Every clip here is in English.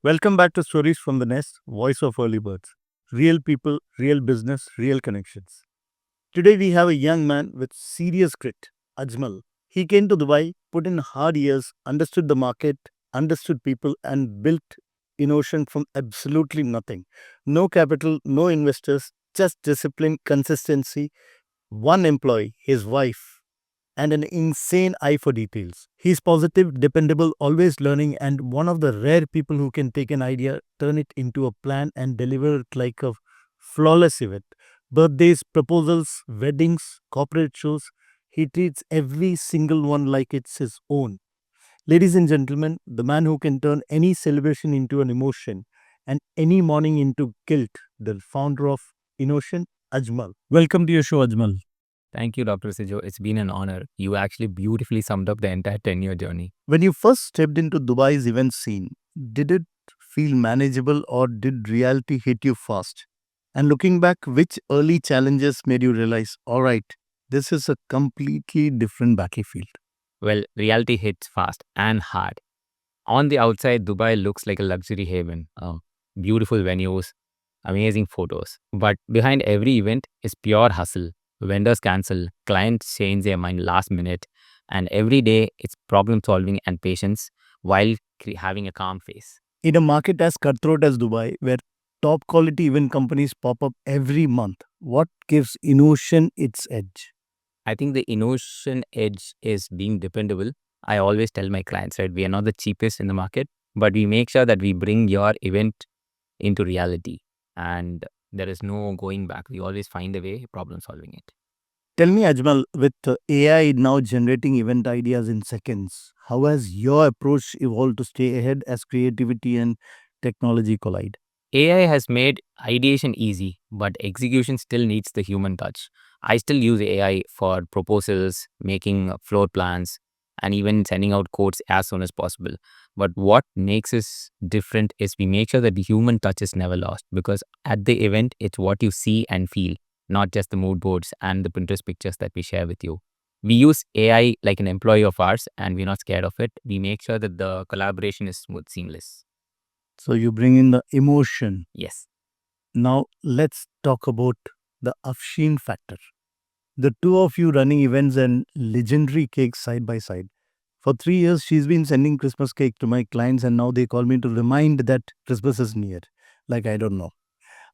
Welcome back to Stories from the Nest, Voice of Early Birds. Real people, real business, real connections. Today we have a young man with serious grit, Ajmal. He came to Dubai, put in hard years, understood the market, understood people, and built ENotion from absolutely nothing. No capital, no investors, just discipline, consistency, one employee, his wife, and an insane eye for details. He's positive, dependable, always learning, and one of the rare people who can take an idea, turn it into a plan, and deliver it like a flawless event. Birthdays, proposals, weddings, corporate shows. He treats every single one like it's his own. Ladies and gentlemen, the man who can turn any celebration into an emotion and any morning into guilt, the founder of ENotion, Ajmal. Welcome to your show, Ajmal. Thank you, Dr. Sijo. It's been an honor. You actually beautifully summed up the entire 10-year journey. When you first stepped into Dubai's event scene, did it feel manageable or did reality hit you fast? And looking back, which early challenges made you realize, all right, this is a completely different battlefield? Well, reality hits fast and hard. On the outside, Dubai looks like a luxury haven. Beautiful venues, amazing photos. But behind every event is pure hustle. Vendors cancel, clients change their mind last minute, and every day it's problem solving and patience while having a calm face. In a market as cutthroat as Dubai, where top quality event companies pop up every month, what gives ENotion its edge? I think the ENotion edge is being dependable. I always tell my clients, right, we are not the cheapest in the market, but we make sure that we bring your event into reality and there is no going back. We always find a way problem solving it. Tell me, Ajmal, with AI now generating event ideas in seconds, how has your approach evolved to stay ahead as creativity and technology collide? AI has made ideation easy, but execution still needs the human touch. I still use AI for proposals, making floor plans, and even sending out quotes as soon as possible. But what makes us different is we make sure that the human touch is never lost because at the event, it's what you see and feel, not just the mood boards and the Pinterest pictures that we share with you. We use AI like an employee of ours and we're not scared of it. We make sure that the collaboration is smooth, seamless. So you bring in the emotion. Yes. Now let's talk about the Afshin factor. The two of you running events and legendary cakes side by side. For 3 years, she's been sending Christmas cake to my clients, and now they call me to remind that Christmas is near. Like, I don't know.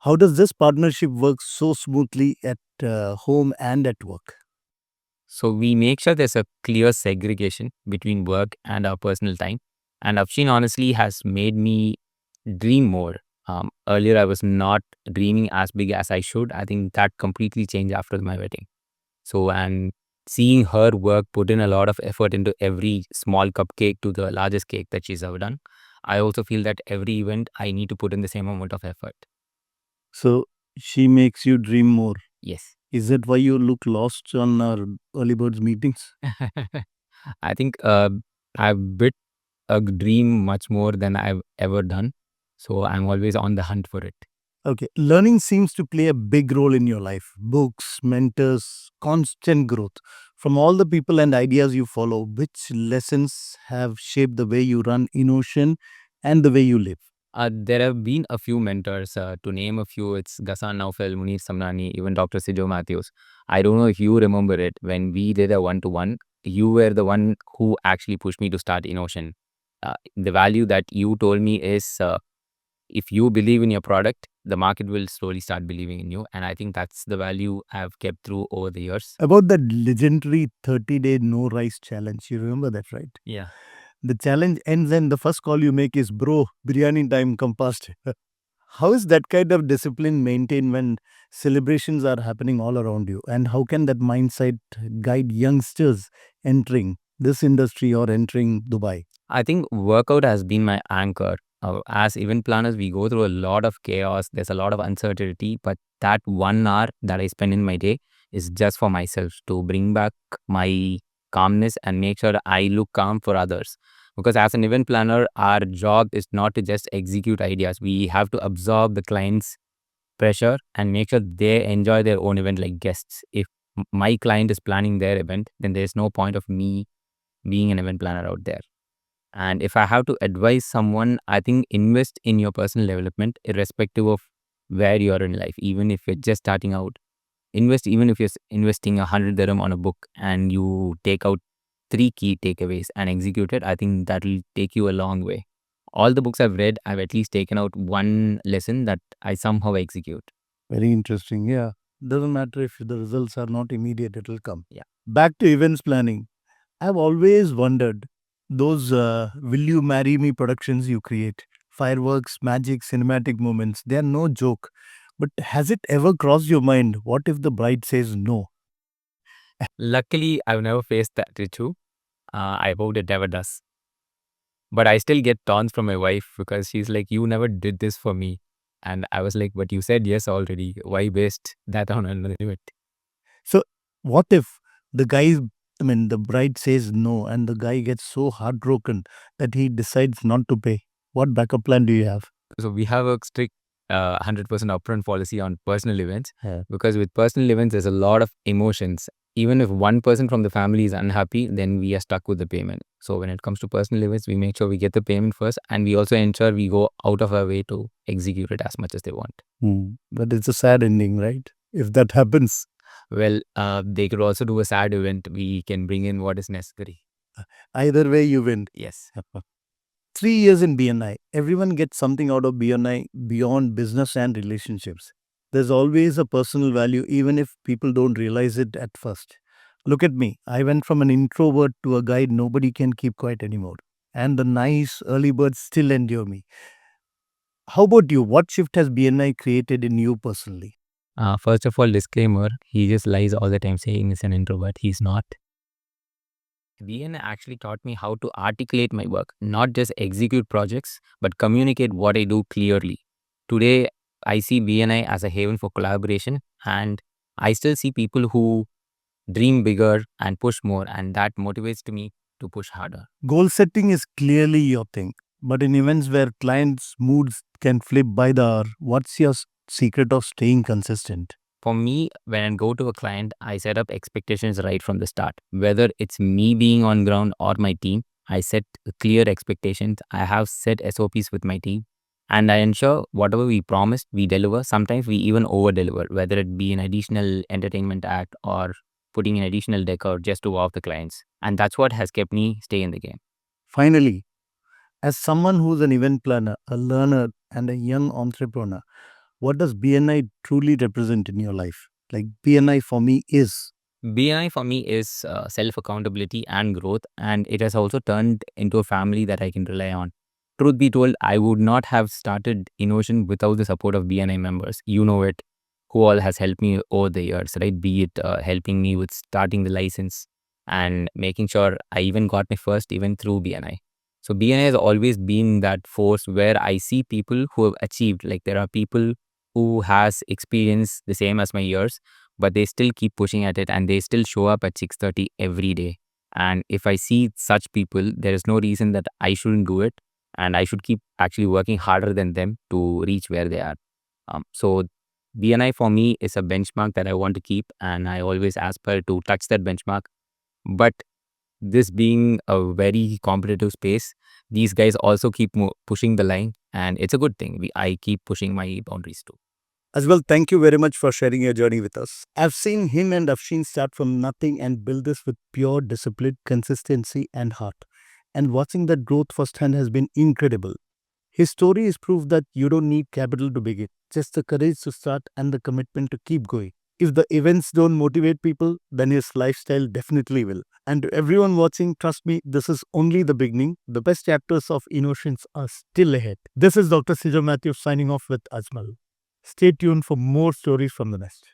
How does this partnership work so smoothly at home and at work? So we make sure there's a clear segregation between work and our personal time. And Afshin honestly has made me dream more. Earlier, I was not dreaming as big as I should. I think that completely changed after my wedding. So, and seeing her work put in a lot of effort into every small cupcake to the largest cake that she's ever done, I also feel that every event I need to put in the same amount of effort. So she makes you dream more. Yes. Is that why you look lost on our early birds meetings? I think I've bit a dream much more than I've ever done. So I'm always on the hunt for it. Okay, learning seems to play a big role in your life. Books, mentors, constant growth. From all the people and ideas you follow, which lessons have shaped the way you run ENotion and the way you live? There have been a few mentors. To name a few, it's Ghassan Naufel, Munir Samnani, even Dr. Sijo Mathews. I don't know if you remember it. When we did a one-to-one, you were the one who actually pushed me to start ENotion. The value that you told me is if you believe in your product, the market will slowly start believing in you. And I think that's the value I've kept through over the years. About that legendary 30-day no rice challenge, you remember that, right? Yeah. The challenge ends and the first call you make is, bro, biryani time, come past. How is that kind of discipline maintained when celebrations are happening all around you? And how can that mindset guide youngsters entering this industry or entering Dubai? I think workout has been my anchor. As event planners, we go through a lot of chaos. There's a lot of uncertainty, but that 1 hour that I spend in my day is just for myself to bring back my calmness and make sure that I look calm for others. Because as an event planner, our job is not to just execute ideas. We have to absorb the client's pressure and make sure they enjoy their own event like guests. If my client is planning their event, then there's no point of me being an event planner out there. And if I have to advise someone, I think invest in your personal development, irrespective of where you are in life. Even if you're just starting out, invest. Even if you're investing 100 dirham on a book and you take out 3 key takeaways and execute it, I think that will take you a long way. All the books I've read, I've at least taken out one lesson that I somehow execute. Very interesting. Yeah. Doesn't matter if the results are not immediate, it will come. Yeah. Back to events planning. I've always wondered those will you marry me productions you create. Fireworks, magic, cinematic moments, they are no joke. But has it ever crossed your mind? What if the bride says no? Luckily, I've never faced that issue. I hope it never does. But I still get taunts from my wife because she's like, "You never did this for me." And I was like, "But you said yes already. Why waste that on another event?" So, what if the guy, the bride says no and the guy gets so heartbroken that he decides not to pay? What backup plan do you have? So we have a strict 100% upfront policy on personal events, Yeah. because with personal events, there's a lot of emotions. Even if one person from the family is unhappy, then we are stuck with the payment. So when it comes to personal events, we make sure we get the payment first, and we also ensure we go out of our way to execute it as much as they want. But it's a sad ending, right? If that happens. Well, they could also do a sad event. We can bring in what is necessary. Either way, you win. Yes. 3 years in BNI. Everyone gets something out of BNI beyond business and relationships. There's always a personal value, even if people don't realize it at first. Look at me. I went from an introvert to a guy nobody can keep quiet anymore. And the nice early birds still endure me. How about you? What shift has BNI created in you personally? First of all, disclaimer, he just lies all the time saying he's an introvert. He's not. BNI actually taught me how to articulate my work, not just execute projects, but communicate what I do clearly. Today, I see BNI as a haven for collaboration, and I still see people who dream bigger and push more, and that motivates me to push harder. Goal setting is clearly your thing. But in events where clients' moods can flip by the hour, what's your secret of staying consistent? For me, when I go to a client, I set up expectations right from the start. Whether it's me being on ground or my team, I set clear expectations. I have set SOPs with my team, and I ensure whatever we promised, we deliver. Sometimes we even over deliver, whether it be an additional entertainment act or putting an additional decor just to wow the clients. And that's what has kept me stay in the game. Finally, as someone who's an event planner, a learner, and a young entrepreneur, what does BNI truly represent in your life? Like, BNI for me is. BNI for me is self accountability and growth, and it has also turned into a family that I can rely on. Truth be told, I would not have started ENotion without the support of BNI members. You know it, who all has helped me over the years, right? Be it helping me with starting the license and making sure I even got my first event through BNI. So BNI has always been that force where I see people who have achieved. Like, there are people who has experienced the same as my years, but they still keep pushing at it and they still show up at 6:30 every day. And if I see such people, there is no reason that I shouldn't do it, and I should keep actually working harder than them to reach where they are. So BNI for me is a benchmark that I want to keep, and I always aspire to touch that benchmark. But this being a very competitive space, these guys also keep pushing the line, and it's a good thing. I keep pushing my boundaries too. As well, thank you very much for sharing your journey with us. I've seen him and Afshin start from nothing and build this with pure discipline, consistency, and heart. And watching that growth firsthand has been incredible. His story is proof that you don't need capital to begin, just the courage to start and the commitment to keep going. If the events don't motivate people, then his lifestyle definitely will. And to everyone watching, trust me, this is only the beginning. The best chapters of ENotions are still ahead. This is Dr. Sijo Mathews signing off with Ajmal. Stay tuned for more stories from the nest.